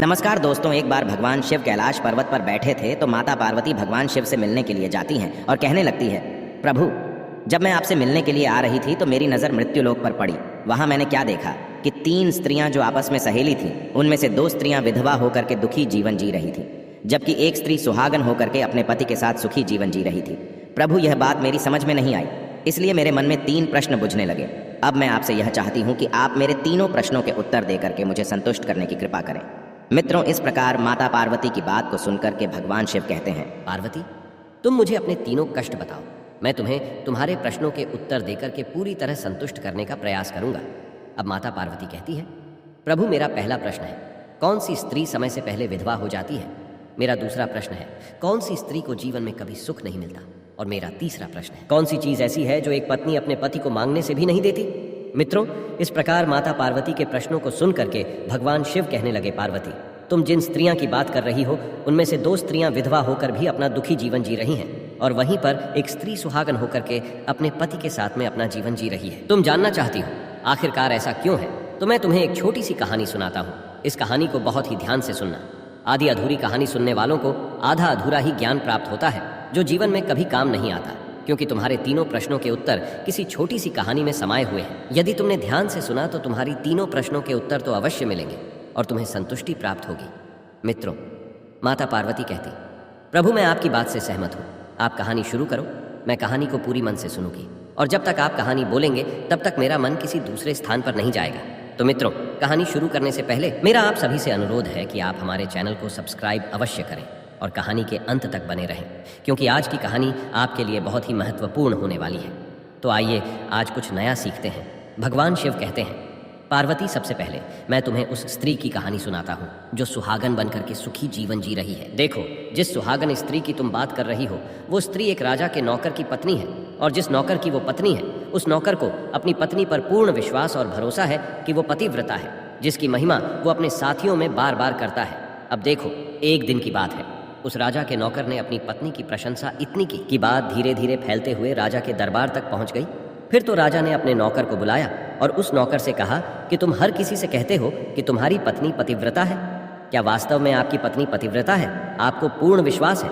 नमस्कार दोस्तों। एक बार भगवान शिव कैलाश पर्वत पर बैठे थे तो माता पार्वती भगवान शिव से मिलने के लिए जाती हैं और कहने लगती है, प्रभु, जब मैं आपसे मिलने के लिए आ रही थी तो मेरी नज़र मृत्युलोक पर पड़ी। वहाँ मैंने क्या देखा कि 3 स्त्रियां जो आपस में सहेली थीं, उनमें से 2 स्त्रियां विधवा होकर के दुखी जीवन जी रही थी, जबकि एक स्त्री सुहागन होकर के अपने पति के साथ सुखी जीवन जी रही थी। प्रभु, यह बात मेरी समझ में नहीं आई, इसलिए मेरे मन में 3 प्रश्न बुझने लगे। अब मैं आपसे यह चाहती हूँ कि आप मेरे तीनों प्रश्नों के उत्तर दे करके मुझे संतुष्ट करने की कृपा करें। मित्रों, इस प्रकार माता पार्वती की बात को सुनकर के भगवान शिव कहते हैं, पार्वती, तुम मुझे अपने तीनों कष्ट बताओ। मैं तुम्हें तुम्हारे प्रश्नों के उत्तर देकर के पूरी तरह संतुष्ट करने का प्रयास करूंगा। अब माता पार्वती कहती है, प्रभु, मेरा पहला प्रश्न है, कौन सी स्त्री समय से पहले विधवा हो जाती है? मेरा दूसरा प्रश्न है, कौन सी स्त्री को जीवन में कभी सुख नहीं मिलता? और मेरा तीसरा प्रश्न है, कौन सी चीज ऐसी है जो एक पत्नी अपने पति को मांगने से भी नहीं देती? मित्रों, इस प्रकार माता पार्वती के प्रश्नों को सुन करके भगवान शिव कहने लगे, पार्वती, तुम जिन स्त्रियां की बात कर रही हो उनमें से 2 स्त्रियां विधवा होकर भी अपना दुखी जीवन जी रही हैं, और वहीं पर एक स्त्री सुहागन होकर के अपने पति के साथ में अपना जीवन जी रही है। तुम जानना चाहती हो आखिरकार ऐसा क्यों है, तो मैं तुम्हें एक छोटी सी कहानी सुनाता हूँ। इस कहानी को बहुत ही ध्यान से सुनना। आधी अधूरी कहानी सुनने वालों को आधा अधूरा ही ज्ञान प्राप्त होता है, जो जीवन में कभी काम नहीं आता, क्योंकि तुम्हारे तीनों प्रश्नों के उत्तर किसी छोटी सी कहानी में समाये हुए हैं। यदि तुमने ध्यान से सुना तो तुम्हारी तीनों प्रश्नों के उत्तर तो अवश्य मिलेंगे और तुम्हें संतुष्टि प्राप्त होगी। मित्रों, माता पार्वती कहती, प्रभु, मैं आपकी बात से सहमत हूँ, आप कहानी शुरू करो, मैं कहानी को पूरी मन से सुनूंगी, और जब तक आप कहानी बोलेंगे तब तक मेरा मन किसी दूसरे स्थान पर नहीं जाएगा। तो मित्रों, कहानी शुरू करने से पहले मेरा आप सभी से अनुरोध है कि आप हमारे चैनल को सब्सक्राइब अवश्य करें और कहानी के अंत तक बने रहें, क्योंकि आज की कहानी आपके लिए बहुत ही महत्वपूर्ण होने वाली है। तो आइए आज कुछ नया सीखते हैं। भगवान शिव कहते हैं, पार्वती, सबसे पहले मैं तुम्हें उस स्त्री की कहानी सुनाता हूँ जो सुहागन बनकर के सुखी जीवन जी रही है। देखो, जिस सुहागन स्त्री की तुम बात कर रही हो वो स्त्री एक राजा के नौकर की पत्नी है, और जिस नौकर की वो पत्नी है उस नौकर को अपनी पत्नी पर पूर्ण विश्वास और भरोसा है कि वो पतिव्रता है, जिसकी महिमा वो अपने साथियों में बार बार करता है। अब देखो, एक दिन की बात है, उस राजा के नौकर ने अपनी पत्नी की प्रशंसा इतनी की कि बात धीरे धीरे फैलते हुए राजा के दरबार तक पहुंच गई। फिर तो राजा ने अपने नौकर को बुलाया और उस नौकर से कहा कि तुम हर किसी से कहते हो कि तुम्हारी पत्नी पतिव्रता है, क्या वास्तव में आपकी पत्नी पतिव्रता है? आपको पूर्ण विश्वास है?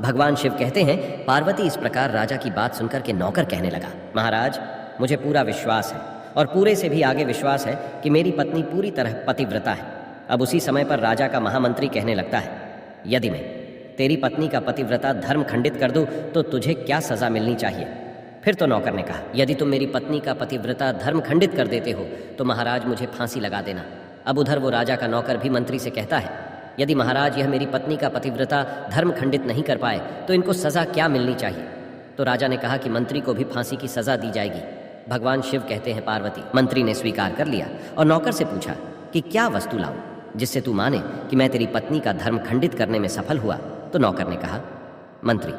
भगवान शिव कहते हैं, पार्वती, इस प्रकार राजा की बात सुनकर के नौकर कहने लगा, महाराज, मुझे पूरा विश्वास है और पूरे से भी आगे विश्वास है कि मेरी पत्नी पूरी तरह पतिव्रता है। अब उसी समय पर राजा का महामंत्री कहने लगता है, यदि मैं तेरी पत्नी का पतिव्रता धर्म खंडित कर दूं तो तुझे क्या सजा मिलनी चाहिए? फिर तो नौकर ने कहा, यदि तुम मेरी पत्नी का पतिव्रता धर्म खंडित कर देते हो तो महाराज मुझे फांसी लगा देना। अब उधर वो राजा का नौकर भी मंत्री से कहता है, यदि महाराज यह मेरी पत्नी का पतिव्रता धर्म खंडित नहीं कर पाए तो इनको सजा क्या मिलनी चाहिए? तो राजा ने कहा कि मंत्री को भी फांसी की सजा दी जाएगी। भगवान शिव कहते हैं, पार्वती, मंत्री ने स्वीकार कर लिया और नौकर से पूछा कि क्या वस्तु लाऊं जिससे तू माने कि मैं तेरी पत्नी का धर्म खंडित करने में सफल हुआ? तो नौकर ने कहा, मंत्री,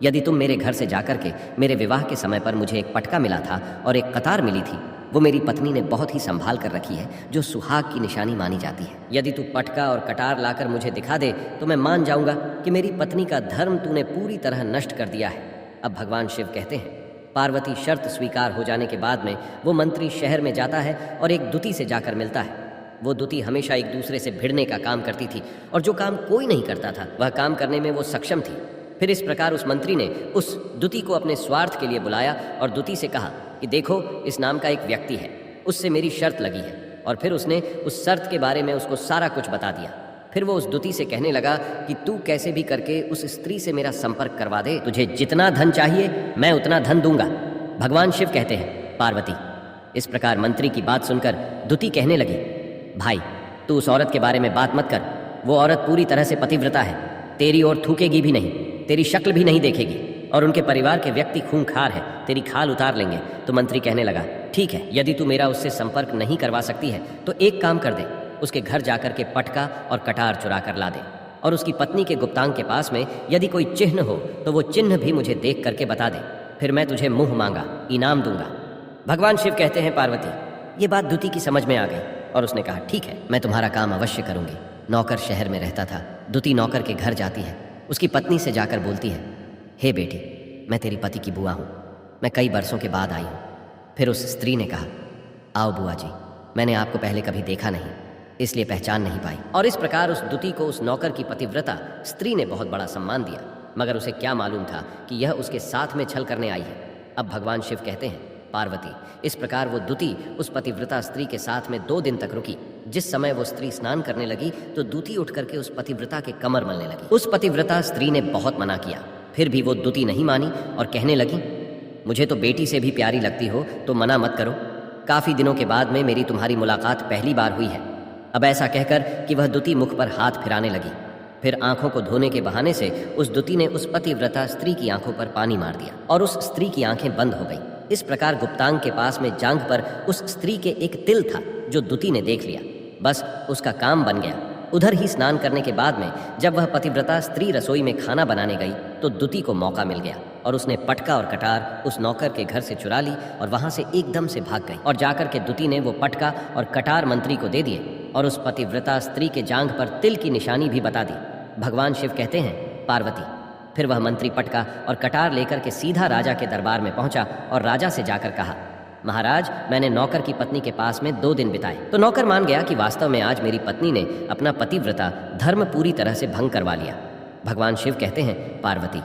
यदि तुम मेरे घर से जाकर के मेरे विवाह के समय पर मुझे एक पटका मिला था और एक कतार मिली थी, वो मेरी पत्नी ने बहुत ही संभाल कर रखी है, जो सुहाग की निशानी मानी जाती है। यदि तू पटका और कटार लाकर मुझे दिखा दे तो मैं मान जाऊंगा कि मेरी पत्नी का धर्म तूने पूरी तरह नष्ट कर दिया है। अब भगवान शिव कहते हैं, पार्वती, शर्त स्वीकार हो जाने के बाद में वो मंत्री शहर में जाता है और एक दुती से जाकर मिलता है। वो दुती हमेशा एक दूसरे से भिड़ने का काम करती थी, और जो काम कोई नहीं करता था वह काम करने में वो सक्षम थी। फिर इस प्रकार उस मंत्री ने उस दुती को अपने स्वार्थ के लिए बुलाया और दुती से कहा कि देखो, इस नाम का एक व्यक्ति है, उससे मेरी शर्त लगी है। और फिर उसने उस शर्त के बारे में उसको सारा कुछ बता दिया। फिर वो उस दुती से कहने लगा कि तू कैसे भी करके उस स्त्री से मेरा संपर्क करवा दे, तुझे जितना धन चाहिए मैं उतना धन दूंगा। भगवान शिव कहते हैं, पार्वती, इस प्रकार मंत्री की बात सुनकर दुती कहने लगी, भाई, तू उस औरत के बारे में बात मत कर, वो औरत पूरी तरह से पतिव्रता है, तेरी ओर थूकेगी भी नहीं, तेरी शक्ल भी नहीं देखेगी, और उनके परिवार के व्यक्ति खूंखार है, तेरी खाल उतार लेंगे। तो मंत्री कहने लगा, ठीक है, यदि तू मेरा उससे संपर्क नहीं करवा सकती है तो एक काम कर दे, उसके घर जाकर के पटका और कटार चुरा कर ला दे, और उसकी पत्नी के गुप्तांग के पास में यदि कोई चिन्ह हो तो वो चिन्ह भी मुझे देख करके बता दे, फिर मैं तुझे मुंह मांगा इनाम दूंगा। भगवान शिव कहते हैं, पार्वती, ये बात दुती की समझ में आ गई और उसने कहा, ठीक है, मैं तुम्हारा काम अवश्य करूंगी। नौकर शहर में रहता था। दुती नौकर के घर जाती है, उसकी पत्नी से जाकर बोलती है, हे बेटी, मैं तेरी पति की बुआ हूँ, मैं कई बरसों के बाद आई हूँ। फिर उस स्त्री ने कहा, आओ बुआ जी, मैंने आपको पहले कभी देखा नहीं, इसलिए पहचान नहीं पाई। और इस प्रकार उस दुती को उस नौकर की पतिव्रता स्त्री ने बहुत बड़ा सम्मान दिया, मगर उसे क्या मालूम था कि यह उसके साथ में छल करने आई है। अब भगवान शिव कहते हैं, पार्वती, इस प्रकार वो दुती उस पतिव्रता स्त्री के साथ में 2 दिन तक रुकी। जिस समय वो स्त्री स्नान करने लगी तो दूती उठ करके उस पतिव्रता के कमर मलने लगी। उस पतिव्रता स्त्री ने बहुत मना किया, फिर भी वो दूती नहीं मानी और कहने लगी, मुझे तो बेटी से भी प्यारी लगती हो तो मना मत करो। काफी दिनों के बाद में मेरी तुम्हारी मुलाकात पहली बार हुई है। अब ऐसा कहकर कि वह दुती मुख पर हाथ फिराने लगी। फिर आंखों को धोने के बहाने से उस दुती ने उस पतिव्रता स्त्री की आंखों पर पानी मार दिया और उस स्त्री की आंखें बंद हो गई। इस प्रकार गुप्तांग के पास में जांघ पर उस स्त्री के एक तिल था जो दुती ने देख लिया। बस उसका काम बन गया। उधर ही स्नान करने के बाद में जब वह पतिव्रता स्त्री रसोई में खाना बनाने गई तो दुती को मौका मिल गया और उसने पटका और कटार उस नौकर के घर से चुरा ली और वहां से एकदम से भाग गई। और जाकर के दुती ने वो पटका और कटार मंत्री को दे दिए और उस पतिव्रता स्त्री के जांघ पर तिल की निशानी भी बता दी। भगवान शिव कहते हैं, पार्वती, फिर वह मंत्री पटका और कटार लेकर के सीधा राजा के दरबार में पहुंचा और राजा से जाकर कहा, महाराज, मैंने नौकर की पत्नी के पास में 2 दिन बिताए। तो नौकर मान गया कि वास्तव में आज मेरी पत्नी ने अपना पतिव्रता धर्म पूरी तरह से भंग करवा लिया। भगवान शिव कहते हैं, पार्वती,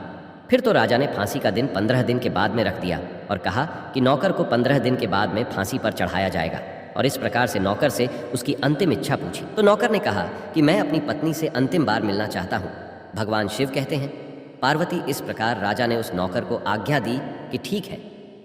फिर तो राजा ने फांसी का दिन 15 दिन के बाद में रख दिया और कहा कि नौकर को 15 दिन के बाद में फांसी पर चढ़ाया जाएगा। और इस प्रकार से नौकर से उसकी अंतिम इच्छा पूछी। तो नौकर ने कहा कि मैं अपनी पत्नी से अंतिम बार मिलना चाहता हूँ। भगवान शिव कहते हैं, पार्वती, इस प्रकार राजा ने उस नौकर को आज्ञा दी कि ठीक है,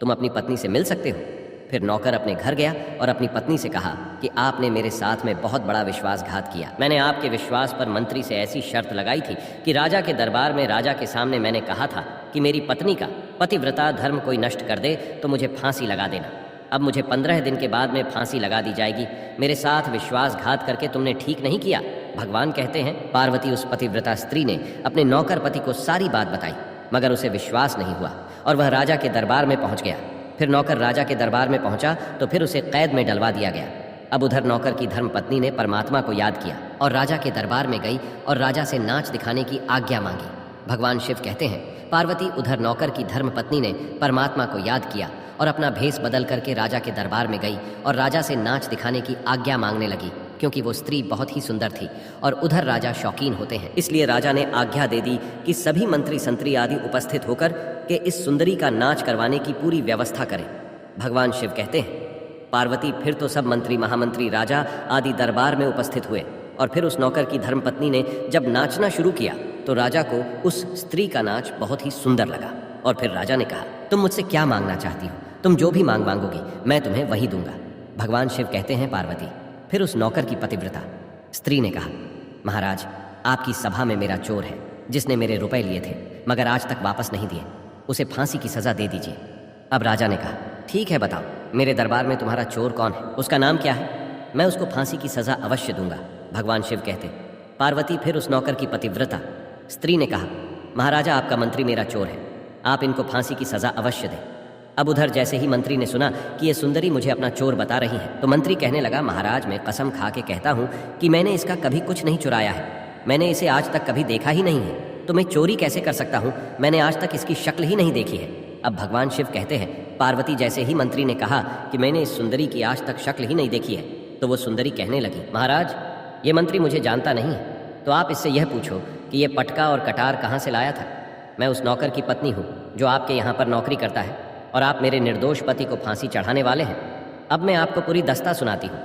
तुम अपनी पत्नी से मिल सकते हो। फिर नौकर अपने घर गया और अपनी पत्नी से कहा कि आपने मेरे साथ में बहुत बड़ा विश्वासघात किया। मैंने आपके विश्वास पर मंत्री से ऐसी शर्त लगाई थी कि राजा के दरबार में राजा के सामने मैंने कहा था कि मेरी पत्नी का पतिव्रता धर्म कोई नष्ट कर दे तो मुझे फांसी लगा देना। अब मुझे 15 दिन के बाद में फांसी लगा दी जाएगी। मेरे साथ विश्वासघात करके तुमने ठीक नहीं किया। भगवान कहते हैं, पार्वती, उस पतिव्रता स्त्री ने अपने नौकर पति को सारी बात बताई, मगर उसे विश्वास नहीं हुआ और वह राजा के दरबार में पहुंच गया। फिर नौकर राजा के दरबार में पहुंचा तो फिर उसे कैद में डलवा दिया गया। अब उधर नौकर की धर्मपत्नी ने परमात्मा को याद किया और राजा के दरबार में गई और राजा से नाच दिखाने की आज्ञा मांगी। भगवान शिव कहते हैं, पार्वती, उधर नौकर की धर्मपत्नी ने परमात्मा को याद किया और अपना भेष बदल करके राजा के दरबार में गई और राजा से नाच दिखाने की आज्ञा मांगने लगी, क्योंकि वो स्त्री बहुत ही सुंदर थी और उधर राजा शौकीन होते हैं। इसलिए राजा ने आज्ञा दे दी कि सभी मंत्री संतरी आदि उपस्थित होकर के इस सुंदरी का नाच करवाने की पूरी व्यवस्था करें। भगवान शिव कहते हैं, पार्वती, फिर तो सब मंत्री, महामंत्री, राजा आदि दरबार में उपस्थित हुए और फिर उस नौकर की धर्मपत्नी ने जब नाचना शुरू किया तो राजा को उस स्त्री का नाच बहुत ही सुंदर लगा। और फिर राजा ने कहा, तुम मुझसे क्या मांगना चाहती हो? तुम जो भी मांगोगी मैं तुम्हें वही दूंगा। भगवान शिव कहते हैं, पार्वती, फिर उस नौकर की पतिव्रता स्त्री ने कहा, महाराज, आपकी सभा में मेरा चोर है जिसने मेरे रुपए लिए थे मगर आज तक वापस नहीं दिए, उसे फांसी की सजा दे दीजिए। अब राजा ने कहा, ठीक है, बताओ मेरे दरबार में तुम्हारा चोर कौन है, उसका नाम क्या है? मैं उसको फांसी की सजा अवश्य दूंगा। भगवान शिव कहते, पार्वती, फिर उस नौकर की पतिव्रता स्त्री ने कहा, महाराजा, आपका मंत्री मेरा चोर है, आप इनको फांसी की सजा अवश्य दें। अब उधर जैसे ही मंत्री ने सुना कि ये सुंदरी मुझे अपना चोर बता रही है तो मंत्री कहने लगा, महाराज, मैं कसम खा के कहता हूँ कि मैंने इसका कभी कुछ नहीं चुराया है, मैंने इसे आज तक कभी देखा ही नहीं है, तो मैं चोरी कैसे कर सकता हूँ? मैंने आज तक इसकी शक्ल ही नहीं देखी है। अब भगवान शिव कहते हैं, पार्वती, जैसे ही मंत्री ने कहा कि मैंने इस सुंदरी की आज तक शक्ल ही नहीं देखी है तो वो सुंदरी कहने लगी, महाराज, ये मंत्री मुझे जानता नहीं है, तो आप इससे यह पूछो कि ये पटका और कटार कहाँ से लाया था। मैं उस नौकर की पत्नी हूँ जो आपके यहाँ पर नौकरी करता है और आप मेरे निर्दोष पति को फांसी चढ़ाने वाले हैं। अब मैं आपको पूरी दस्ता सुनाती हूँ।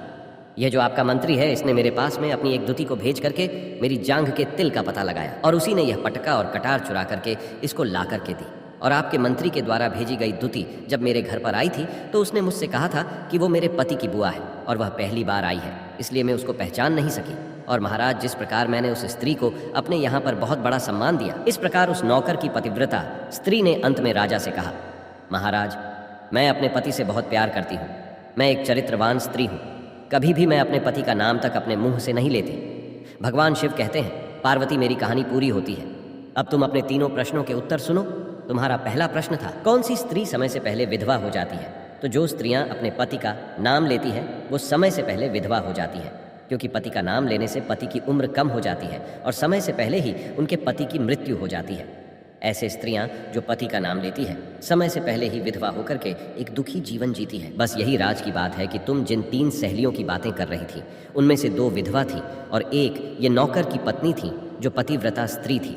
यह जो आपका मंत्री है, इसने मेरे पास में अपनी एक दुती को भेज करके मेरी जांघ के तिल का पता लगाया और उसी ने यह पटका और कटार चुरा करके इसको ला करके दी। और आपके मंत्री के द्वारा भेजी गई दुती जब मेरे घर पर आई थी तो उसने मुझसे कहा था कि वो मेरे पति की बुआ है और वह पहली बार आई है, इसलिए मैं उसको पहचान नहीं सकी। और महाराज, जिस प्रकार मैंने उस स्त्री को अपने यहाँ पर बहुत बड़ा सम्मान दिया, इस प्रकार उस नौकर की पतिव्रता स्त्री ने अंत में राजा से कहा, महाराज, मैं अपने पति से बहुत प्यार करती हूँ, मैं एक चरित्रवान स्त्री हूँ, कभी भी मैं अपने पति का नाम तक अपने मुंह से नहीं लेती। भगवान शिव कहते हैं, पार्वती, मेरी कहानी पूरी होती है। अब तुम अपने तीनों प्रश्नों के उत्तर सुनो। तुम्हारा पहला प्रश्न था, कौन सी स्त्री समय से पहले विधवा हो जाती है? तो जो स्त्रियां अपने पति का नाम लेती हैं वो समय से पहले विधवा हो जाती है, क्योंकि पति का नाम लेने से पति की उम्र कम हो जाती है और समय से पहले ही उनके पति की मृत्यु हो जाती है। ऐसे स्त्रियां जो पति का नाम लेती है समय से पहले ही विधवा होकर के एक दुखी जीवन जीती है। बस यही राज की बात है कि तुम जिन 3 सहेलियों की बातें कर रही थी उनमें से 2 विधवा थी और एक ये नौकर की पत्नी थी जो पतिव्रता स्त्री थी।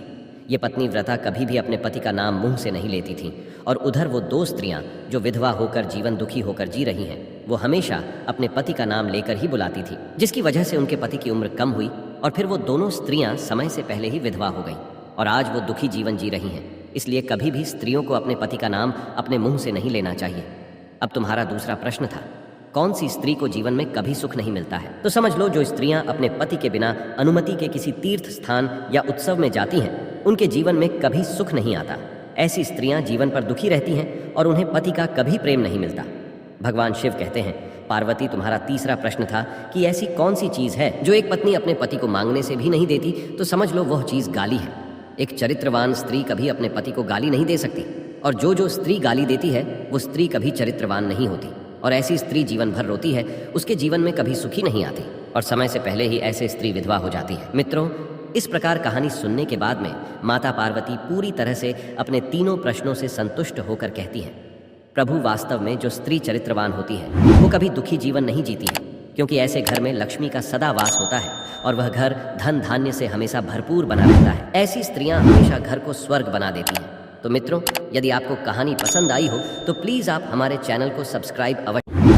ये पत्नी व्रता कभी भी अपने पति का नाम मुंह से नहीं लेती थी और उधर वो 2 स्त्रियां जो विधवा होकर जीवन दुखी होकर जी रही हैं वो हमेशा अपने पति का नाम लेकर ही बुलाती थी, जिसकी वजह से उनके पति की उम्र कम हुई और फिर वो दोनों स्त्रियां समय से पहले ही विधवा हो गईं और आज वो दुखी जीवन जी रही हैं। इसलिए कभी भी स्त्रियों को अपने पति का नाम अपने मुंह से नहीं लेना चाहिए। अब तुम्हारा दूसरा प्रश्न था, कौन सी स्त्री को जीवन में कभी सुख नहीं मिलता है? तो समझ लो जो स्त्रियां अपने पति के बिना अनुमति के किसी तीर्थ स्थान या उत्सव में जाती हैं उनके जीवन में कभी सुख नहीं आता। ऐसी स्त्रियां जीवन पर दुखी रहती हैं और उन्हें पति का कभी प्रेम नहीं मिलता। भगवान शिव कहते हैं, पार्वती तुम्हारा तीसरा प्रश्न था कि ऐसी कौन सी चीज है जो एक पत्नी अपने पति को मांगने से भी नहीं देती, तो समझ लो वह चीज गाली है। एक चरित्रवान स्त्री कभी अपने पति को गाली नहीं दे सकती और जो स्त्री गाली देती है वो स्त्री कभी चरित्रवान नहीं होती और ऐसी स्त्री जीवन भर रोती है, उसके जीवन में कभी सुखी नहीं आती और समय से पहले ही ऐसे स्त्री विधवा हो जाती है। मित्रों, इस प्रकार कहानी सुनने के बाद में माता पार्वती पूरी तरह से अपने तीनों प्रश्नों से संतुष्ट होकर कहती हैं, प्रभु वास्तव में जो स्त्री चरित्रवान होती है वो कभी दुखी जीवन नहीं जीती है, क्योंकि ऐसे घर में लक्ष्मी का सदा वास होता है और वह घर धन धान्य से हमेशा भरपूर बना रहता है। ऐसी स्त्रियां हमेशा घर को स्वर्ग बना देती हैं। तो मित्रों, यदि आपको कहानी पसंद आई हो तो प्लीज़ आप हमारे चैनल को सब्सक्राइब अवश्य